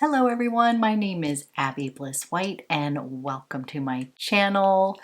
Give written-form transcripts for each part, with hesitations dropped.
Hello everyone, my name is Abby Bliss White and welcome to my channel.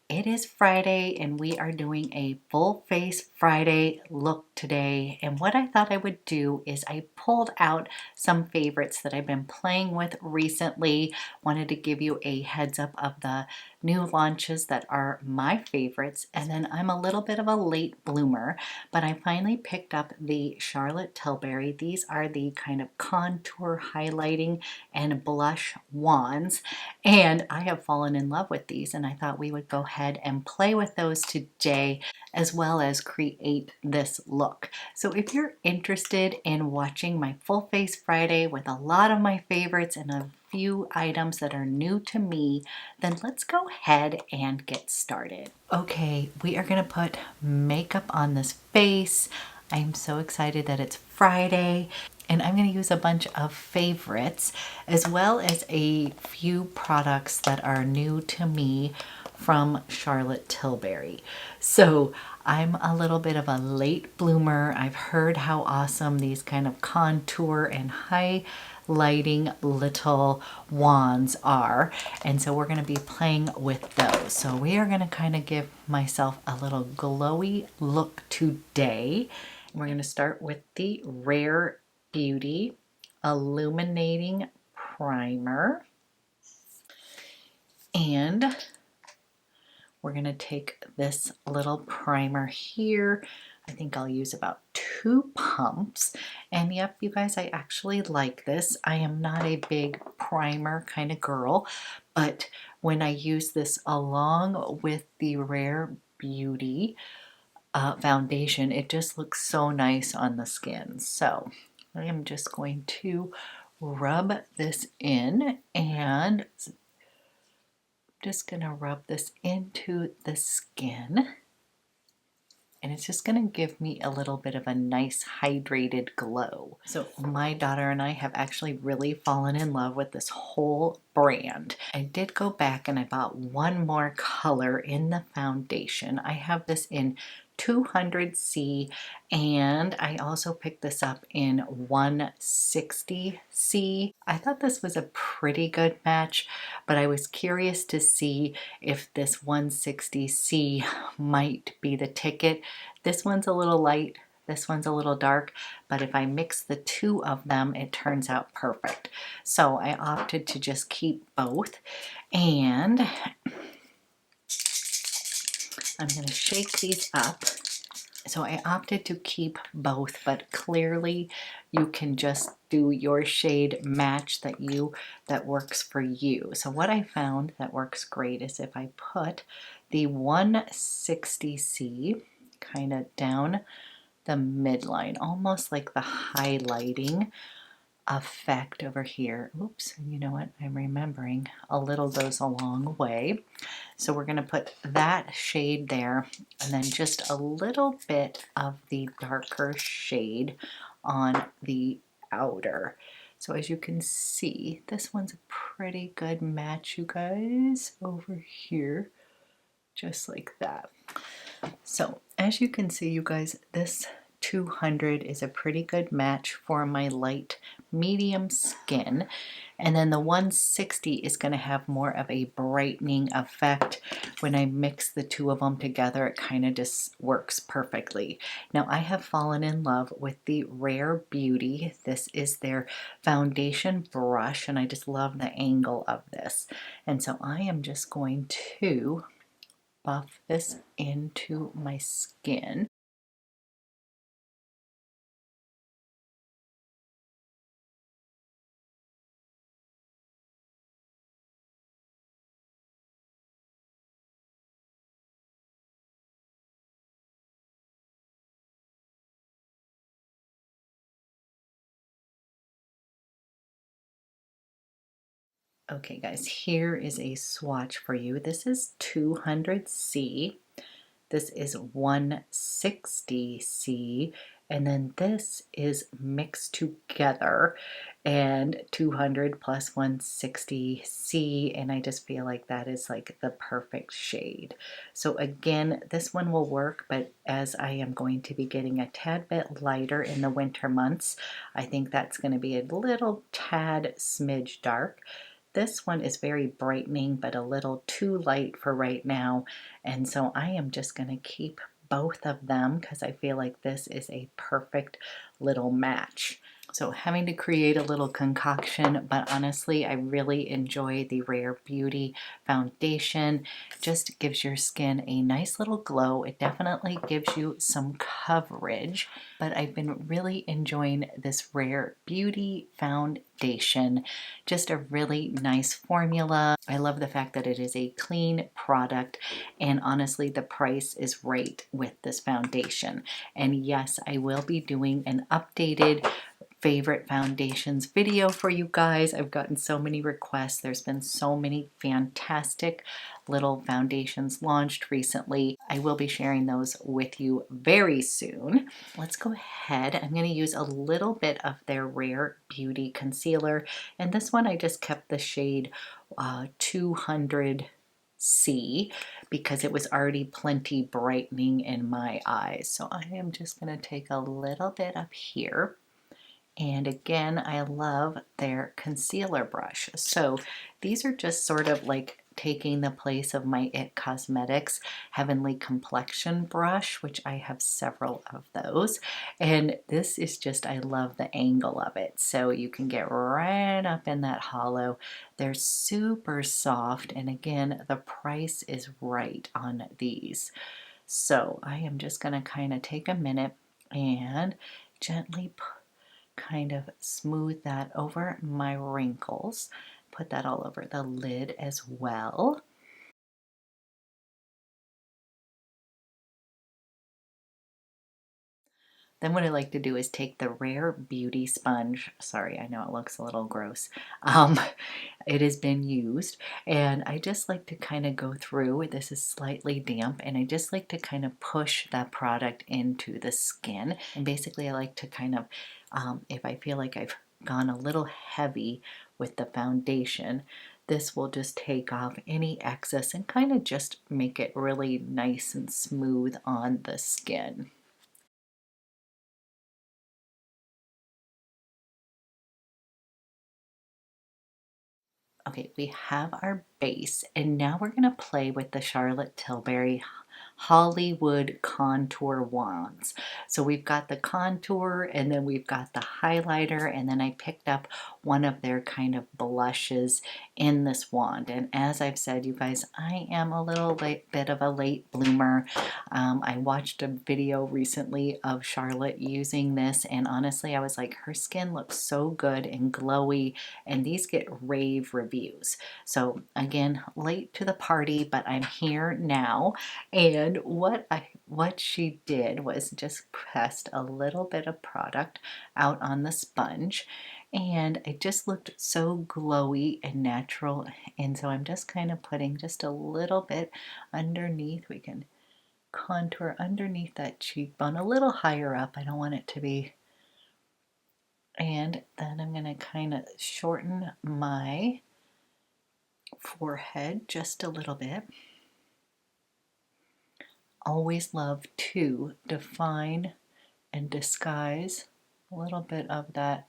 It is Friday and we are doing a full face Friday look today, and what I thought I would do is I pulled out some favorites that I've been playing with recently. Wanted to give you a heads up of the new launches that are my favorites, and then I'm a little bit of a late bloomer, but I finally picked up the Charlotte Tilbury. These are the kind of contour highlighting and blush wands, and I have fallen in love with these, and I thought we would go ahead and play with those today as well as create this look. So if you're interested in watching my full face Friday with a lot of my favorites and a few items that are new to me, then let's go ahead and get started. Okay, we are going to put makeup on this face. I'm so excited that it's Friday, and I'm going to use a bunch of favorites as well as a few products that are new to me from Charlotte Tilbury. So I'm a little bit of a late bloomer. I've heard how awesome these kind of contour and highlighting little wands are, and so we're going to be playing with those. So we are going to kind of give myself a little glowy look today. We're going to start with the Rare Beauty Illuminating Primer, and we're going to take this little primer here. I think I'll use about 2 pumps, and yep, you guys, I actually like this. I am not a big primer kind of girl, but when I use this along with the Rare Beauty foundation, it just looks so nice on the skin. So I am just going to rub this in, and just going to rub this into the skin, and it's just going to give me a little bit of a nice hydrated glow. So my daughter and I have actually really fallen in love with this whole brand. I did go back and I bought one more color in the foundation. I have this in 200C, and I also picked this up in 160C. I thought this was a pretty good match, but I was curious to see if this 160C might be the ticket. This one's a little light, this one's a little dark, but if I mix the two of them, it turns out perfect. So I opted to just keep both, and I'm going to shake these up. So I opted to keep both, but clearly you can just do your shade match that works for you. So what I found that works great is if I put the 160C kind of down the midline, almost like the highlighting effect over here. Oops, you know what? I'm remembering a little goes a long way. So we're going to put that shade there, and then just a little bit of the darker shade on the outer. So as you can see, this one's a pretty good match, you guys, over here, just like that. So as you can see, you guys, this 200 is a pretty good match for my light medium skin, and then the 160 is going to have more of a brightening effect. When I mix the two of them together, it kind of just works perfectly. Now I have fallen in love with the Rare Beauty. This is their foundation brush, and I just love the angle of this, and so I am just going to buff this into my skin. Okay guys, here is a swatch for you. This is 200C, this is 160C, and then this is mixed together, and 200 plus 160C, and I just feel like that is like the perfect shade. So again, this one will work, but as I am going to be getting a tad bit lighter in the winter months, I think that's going to be a little tad smidge dark. This one is very brightening, but a little too light for right now, and so I am just going to keep both of them because I feel like this is a perfect little match. So having to create a little concoction, but honestly, I really enjoy the Rare Beauty foundation. Just gives your skin a nice little glow. It definitely gives you some coverage, but I've been really enjoying this Rare Beauty foundation. Just a really nice formula. I love the fact that it is a clean product, and honestly, the price is right with this foundation. And yes, I will be doing an updated favorite foundations video for you guys. I've gotten so many requests. There's been so many fantastic little foundations launched recently. I will be sharing those with you very soon. Let's go ahead. I'm going to use a little bit of their Rare Beauty concealer, and this one I just kept the shade 200C because it was already plenty brightening in my eyes. So I am just going to take a little bit up here. And again, I love their concealer brush. So these are just sort of like taking the place of my IT Cosmetics Heavenly Complexion brush, which I have several of those. And this is just, I love the angle of it. So you can get right up in that hollow. They're super soft. And again, the price is right on these. So I am just going to kind of take a minute and gently kind of smooth that over my wrinkles. Put that all over the lid as well. Then what I like to do is take the Rare Beauty sponge. Sorry, I know it looks a little gross. It has been used, and I just like to kind of go through. This is slightly damp, and I just like to kind of push that product into the skin. And basically I like to kind of, if I feel like I've gone a little heavy with the foundation, this will just take off any excess and kind of just make it really nice and smooth on the skin. Okay, we have our base, and now we're going to play with the Charlotte Tilbury Hollywood contour wands. So we've got the contour, and then we've got the highlighter, and then I picked up one of their kind of blushes in this wand. And as I've said, you guys, I am a little bit of a late bloomer. I watched a video recently of Charlotte using this, and honestly, I was like, her skin looks so good and glowy, and these get rave reviews. So again, late to the party, but I'm here now. And what she did was just pressed a little bit of product out on the sponge, and it just looked so glowy and natural. And so I'm just kind of putting just a little bit underneath. We can contour underneath that cheekbone a little higher up. I don't want it to be. And then I'm going to kind of shorten my forehead just a little bit. Always love to define and disguise a little bit of that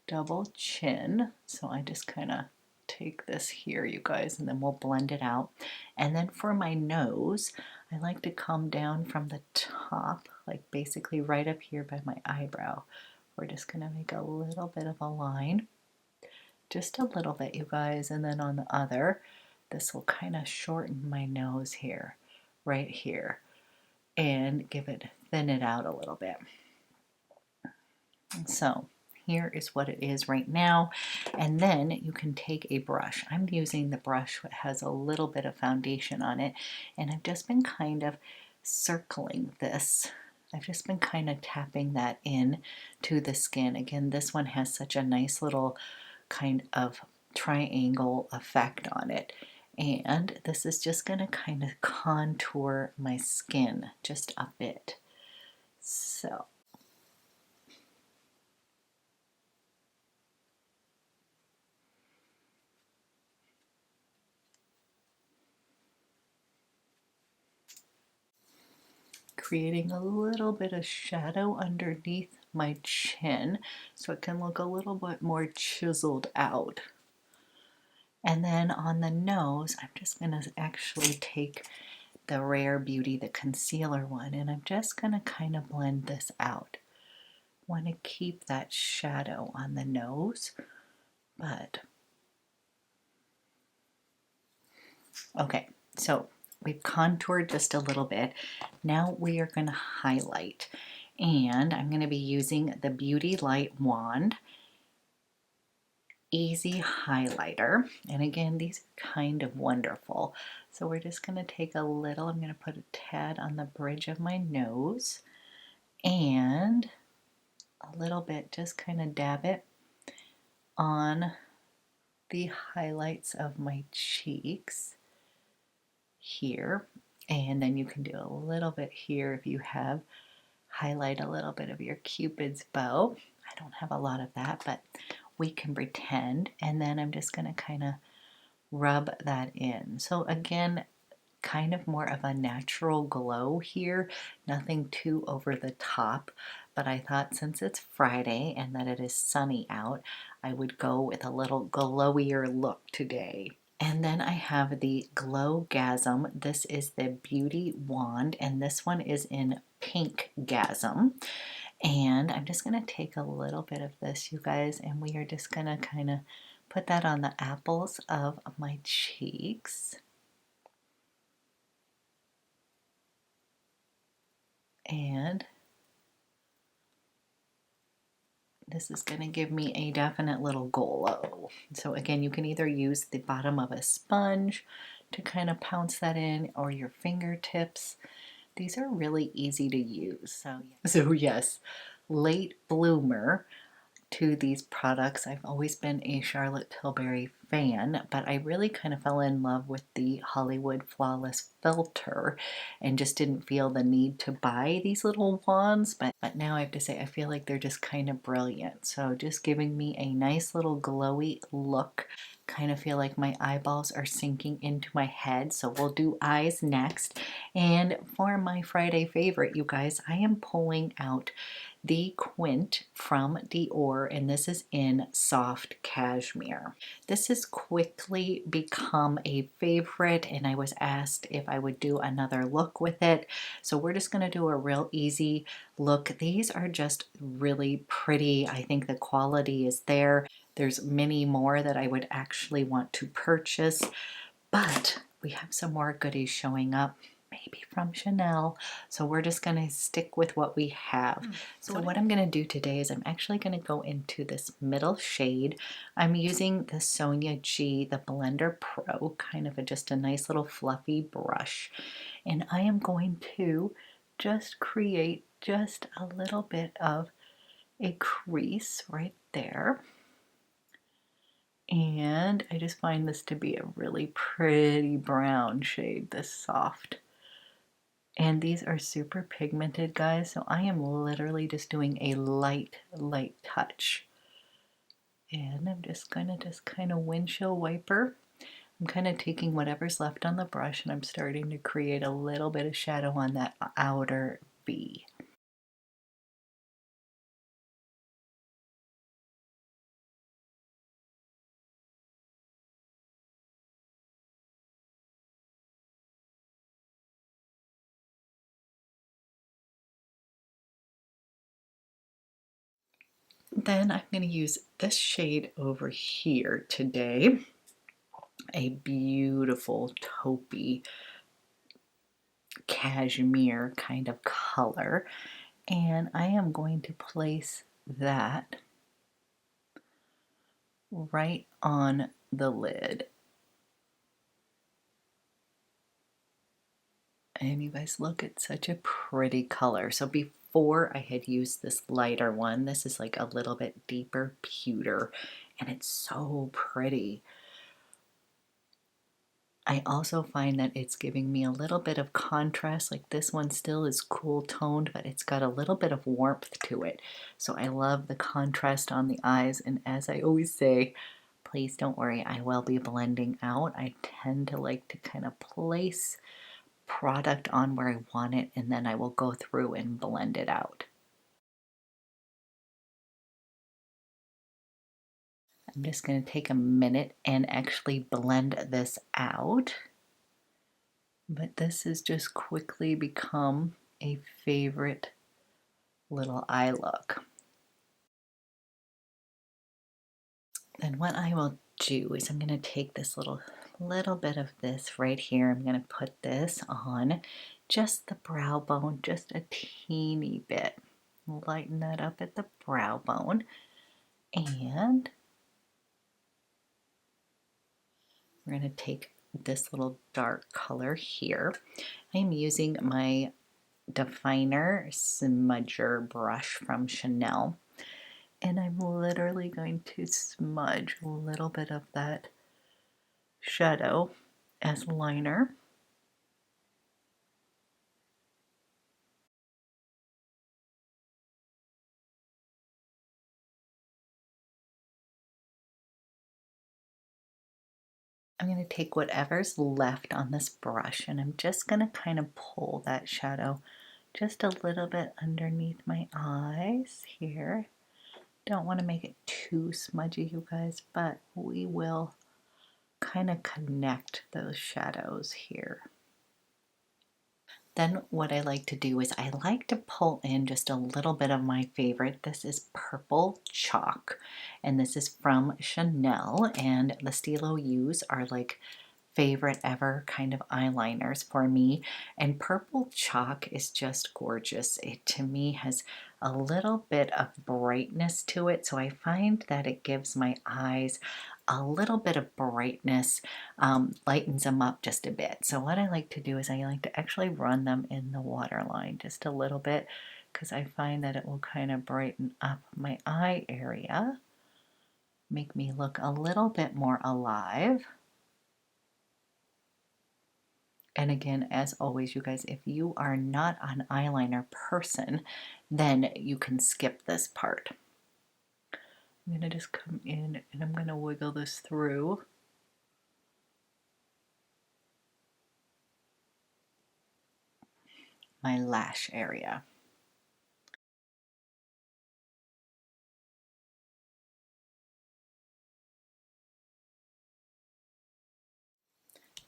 double chin. So I just kind of take this here, you guys, and then we'll blend it out. And then for my nose, I like to come down from the top, like basically right up here by my eyebrow. We're just going to make a little bit of a line, just a little bit, you guys. And then on the other, this will kind of shorten my nose here, right here, and thin it out a little bit. So here is what it is right now. And then you can take a brush. I'm using the brush that has a little bit of foundation on it, and I've just been kind of circling this. I've just been kind of tapping that in to the skin. Again, this one has such a nice little kind of triangle effect on it. And this is just going to kind of contour my skin just a bit. So creating a little bit of shadow underneath my chin so it can look a little bit more chiseled out. And then on the nose, I'm just going to actually take the Rare Beauty, the concealer one, and I'm just going to kind of blend this out. Want to keep that shadow on the nose, but okay, so we've contoured just a little bit. Now we are going to highlight, and I'm going to be using the Beauty Light Wand Easy Highlighter, and again, these are kind of wonderful. So we're just going to take a little, I'm going to put a tad on the bridge of my nose, and a little bit, just kind of dab it on the highlights of my cheeks here, and then you can do a little bit here if you have, highlight a little bit of your Cupid's bow. I don't have a lot of that, but we can pretend, and then I'm just going to kind of rub that in. So again, kind of more of a natural glow here, nothing too over the top, but I thought since it's Friday and that it is sunny out, I would go with a little glowier look today. And then I have the PINKGASM. This is the Beauty Wand, and this one is in PINKGASM. And I'm just going to take a little bit of this, you guys, and we are just going to kind of put that on the apples of my cheeks. And this is going to give me a definite little glow. So again, you can either use the bottom of a sponge to kind of pounce that in, or your fingertips. These are really easy to use. So yes, late bloomer to these products. I've always been a Charlotte Tilbury fan, but I really kind of fell in love with the Hollywood Flawless filter and just didn't feel the need to buy these little wands, but now I have to say I feel like they're just kind of brilliant. So just giving me a nice little glowy look. Kind of feel like my eyeballs are sinking into my head, so we'll do eyes next. And for my Friday favorite, you guys, I am pulling out the QUINT from DIOR, and this is in soft cashmere. This has quickly become a favorite, and I was asked if I would do another look with it. So we're just going to do a real easy look. These are just really pretty. I think the quality is there. There's many more that I would actually want to purchase, but we have some more goodies showing up, maybe from Chanel. So we're just going to stick with what we have. So what I'm going to do today is I'm actually going to go into this middle shade. I'm using the Sonia G, the Blender Pro, kind of just a nice little fluffy brush. And I am going to just create just a little bit of a crease right there. And I just find this to be a really pretty brown shade, this soft. And these are super pigmented, guys, so I am literally just doing a light touch. And I'm just gonna kind of windshield wiper. I'm kind of taking whatever's left on the brush and I'm starting to create a little bit of shadow on that outer V. Then I'm going to use this shade over here today, a beautiful taupey cashmere kind of color, and I am going to place that right on the lid. And you guys look, it's such a pretty color. So before I had used this lighter one, this is like a little bit deeper pewter, and it's so pretty. I also find that it's giving me a little bit of contrast, like this one still is cool toned, but it's got a little bit of warmth to it. So I love the contrast on the eyes, and as I always say, please don't worry, I will be blending out. I tend to like to kind of place product on where I want it, and then I will go through and blend it out. I'm just going to take a minute and actually blend this out. But this has just quickly become a favorite little eye look. Then what I will do is I'm going to take this little bit of this right here. I'm going to put this on just the brow bone, just a teeny bit. Lighten that up at the brow bone. And we're going to take this little dark color here. I'm using my definer smudger brush from Chanel, and I'm literally going to smudge a little bit of that shadow as liner. I'm going to take whatever's left on this brush and I'm just going to kind of pull that shadow just a little bit underneath my eyes here. Don't want to make it too smudgy, you guys, but we will kind of connect those shadows here. Then what I like to do is I like to pull in just a little bit of my favorite. This is Purple Chalk, and this is from Chanel, and the STYLO U's are like favorite ever kind of eyeliners for me, and Purple Chalk is just gorgeous. It to me has a little bit of brightness to it, so I find that it gives my eyes a little bit of brightness, lightens them up just a bit. So what I like to do is I like to actually run them in the waterline just a little bit, because I find that it will kind of brighten up my eye area, make me look a little bit more alive. And again, as always, you guys, if you are not an eyeliner person, then you can skip this part. I'm going to just come in and I'm going to wiggle this through. My lash area.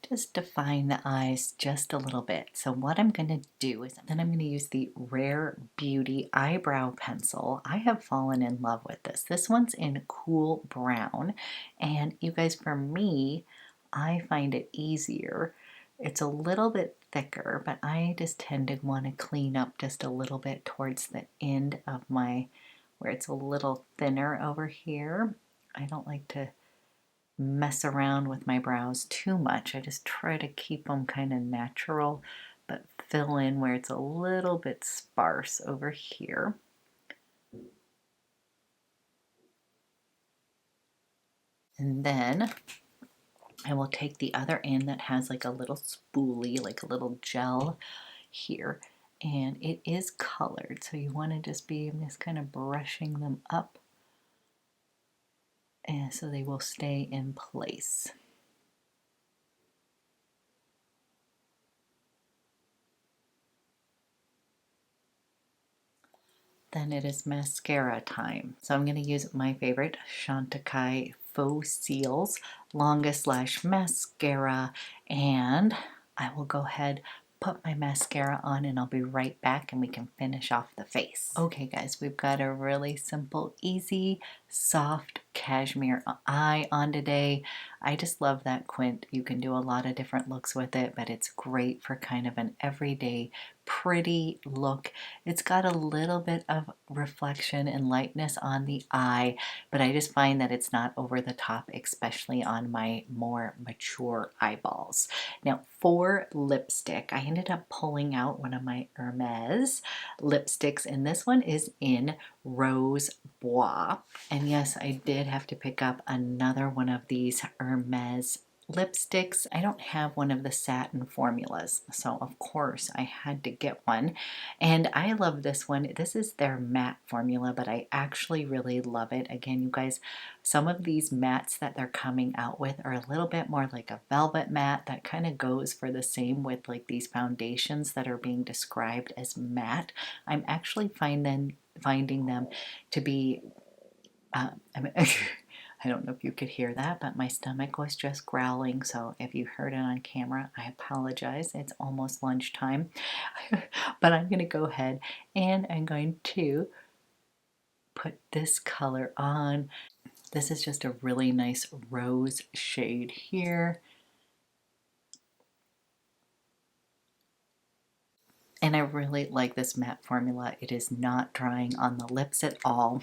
Just define the eyes just a little bit. So what I'm going to do is then I'm going to use the Rare Beauty eyebrow pencil. I have fallen in love with this. This one's in cool brown, and you guys, for me, I find it easier. It's a little bit thicker, but I just tend to want to clean up just a little bit towards the end of my, where it's a little thinner over here. I don't like to mess around with my brows too much. I just try to keep them kind of natural, but fill in where it's a little bit sparse over here. And then I will take the other end that has like a little spoolie, like a little gel here, and it is colored, so you want to just be just kind of brushing them up, and so they will stay in place. Then it is mascara time. So I'm going to use my favorite Chantecaille Faux Seals Longest Lash Mascara, and I will go ahead, put my mascara on, and I'll be right back and we can finish off the face. Okay guys, we've got a really simple, easy, soft cashmere eye on today. I just love that Quint. You can do a lot of different looks with it, but it's great for kind of an everyday pretty look. It's got a little bit of reflection and lightness on the eye, but I just find that it's not over the top, especially on my more mature eyeballs. Now for lipstick, I ended up pulling out one of my Hermes lipsticks, and this one is in Rose Bois. And yes, I did have to pick up another one of these Hermes lipsticks. I don't have one of the satin formulas, so of course I had to get one. And I love this one. This is their matte formula, but I actually really love it. Again, you guys, some of these mattes that they're coming out with are a little bit more like a velvet matte. That kind of goes for the same with like these foundations that are being described as matte. I'm actually finding them to be I don't know if you could hear that, but my stomach was just growling. So if you heard it on camera, I apologize. It's almost lunchtime. But I'm going to go ahead and I'm going to put this color on. This is just a really nice rose shade here. And I really like this matte formula. It is not drying on the lips at all.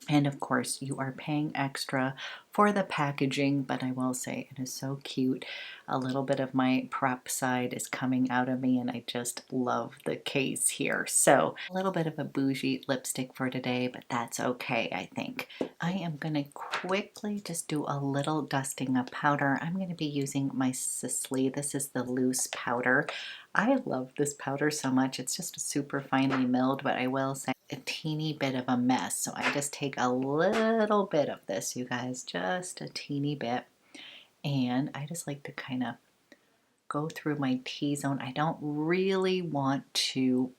And of course, you are paying extra for the packaging, but I will say it is so cute. A little bit of my prep side is coming out of me, and I just love the case here. So a little bit of a bougie lipstick for today, but that's okay, I think. I am going to quickly just do a little dusting of powder. I'm going to be using my Sisley. This is the loose powder. I love this powder so much. It's just super finely milled, but I will say a teeny bit of a mess. So I just take a little bit of this, you guys, just a teeny bit. And I just like to kind of go through my T-zone. I don't really want to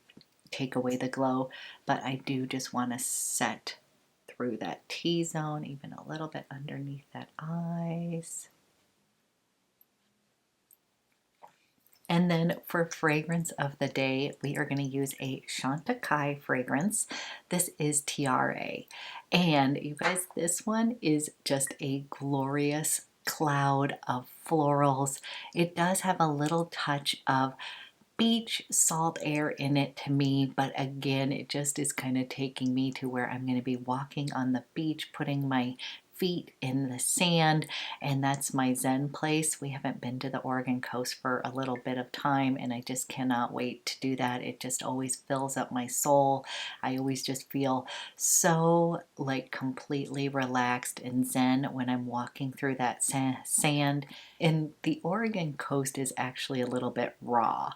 take away the glow, but I do just want to set through that T-zone, even a little bit underneath that eyes. And then for fragrance of the day, we are going to use a Chantecaille fragrance. This is Tiare. And you guys, this one is just a glorious cloud of florals. It does have a little touch of beach salt air in it to me, but again, it just is kind of taking me to where I'm going to be walking on the beach, putting my feet in the sand, and that's my zen place. We haven't been to the Oregon coast for a little bit of time, and I just cannot wait to do that. It just always fills up my soul. I always just feel so like completely relaxed and zen when I'm walking through that sand. And the Oregon coast is actually a little bit raw.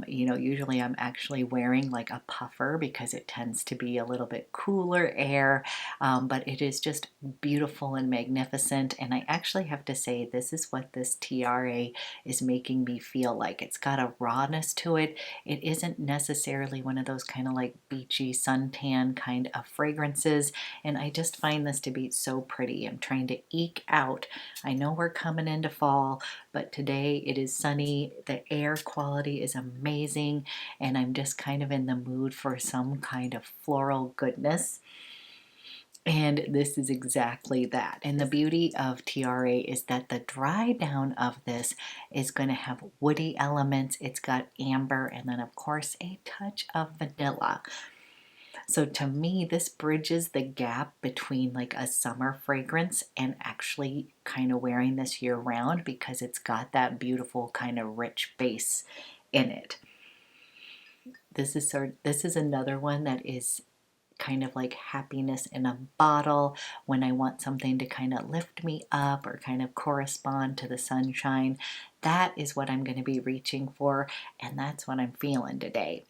You know, usually I'm actually wearing like a puffer because it tends to be a little bit cooler air, but it is just beautiful and magnificent. And I actually have to say, this is what this Tiare is making me feel like. It's got a rawness to it. It isn't necessarily one of those kind of like beachy suntan kind of fragrances. And I just find this to be so pretty. I'm trying to eke out. I know we're coming into fall, but today it is sunny. The air quality is amazing, and I'm just kind of in the mood for some kind of floral goodness. And this is exactly that. And the beauty of Tiare is that the dry down of this is going to have woody elements. It's got amber, and then of course a touch of vanilla. So to me, this bridges the gap between like a summer fragrance and actually kind of wearing this year round, because it's got that beautiful kind of rich base in it. This is another one that is kind of like happiness in a bottle when I want something to kind of lift me up or kind of correspond to the sunshine. That is what I'm going to be reaching for, and that's what I'm feeling today.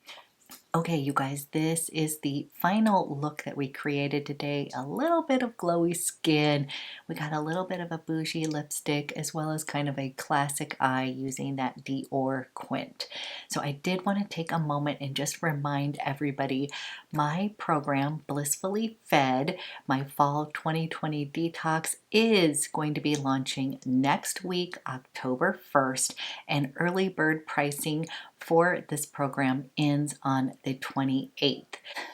Okay, you guys, this is the final look that we created today. A little bit of glowy skin. We got a little bit of a bougie lipstick, as well as kind of a classic eye using that DIOR QUINT. So I did want to take a moment and just remind everybody, my program, Blissfully Fed, my fall 2020 detox, is going to be launching next week, October 1st, and early bird pricing for this program ends on the 28th.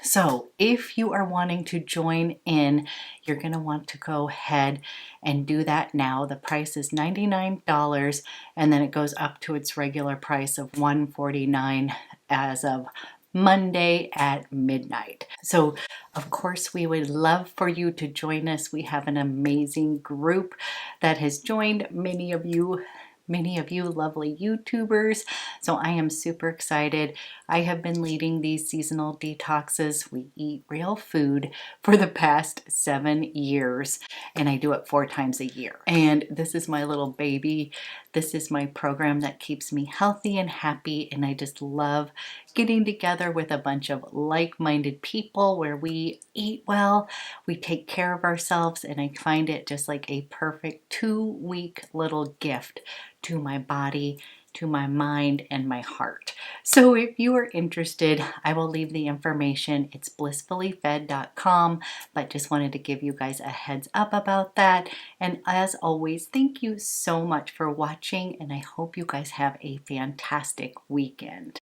So if you are wanting to join in, you're going to want to go ahead and do that now. The price is $99, and then it goes up to its regular price of $149 as of Monday at midnight. So of course we would love for you to join us. We have an amazing group that has joined. Many of you many of you lovely YouTubers. So I am super excited. I have been leading these seasonal detoxes. We eat real food for the past 7 years, and I do it 4 times a year. And this is my little baby. This is my program that keeps me healthy and happy, and I just love getting together with a bunch of like-minded people where we eat well, we take care of ourselves, and I find it just like a perfect 2-week little gift to my body, to my mind, and my heart. So if you are interested, I will leave the information. It's blissfullyfed.com, but just wanted to give you guys a heads up about that. And as always, thank you so much for watching, and I hope you guys have a fantastic weekend.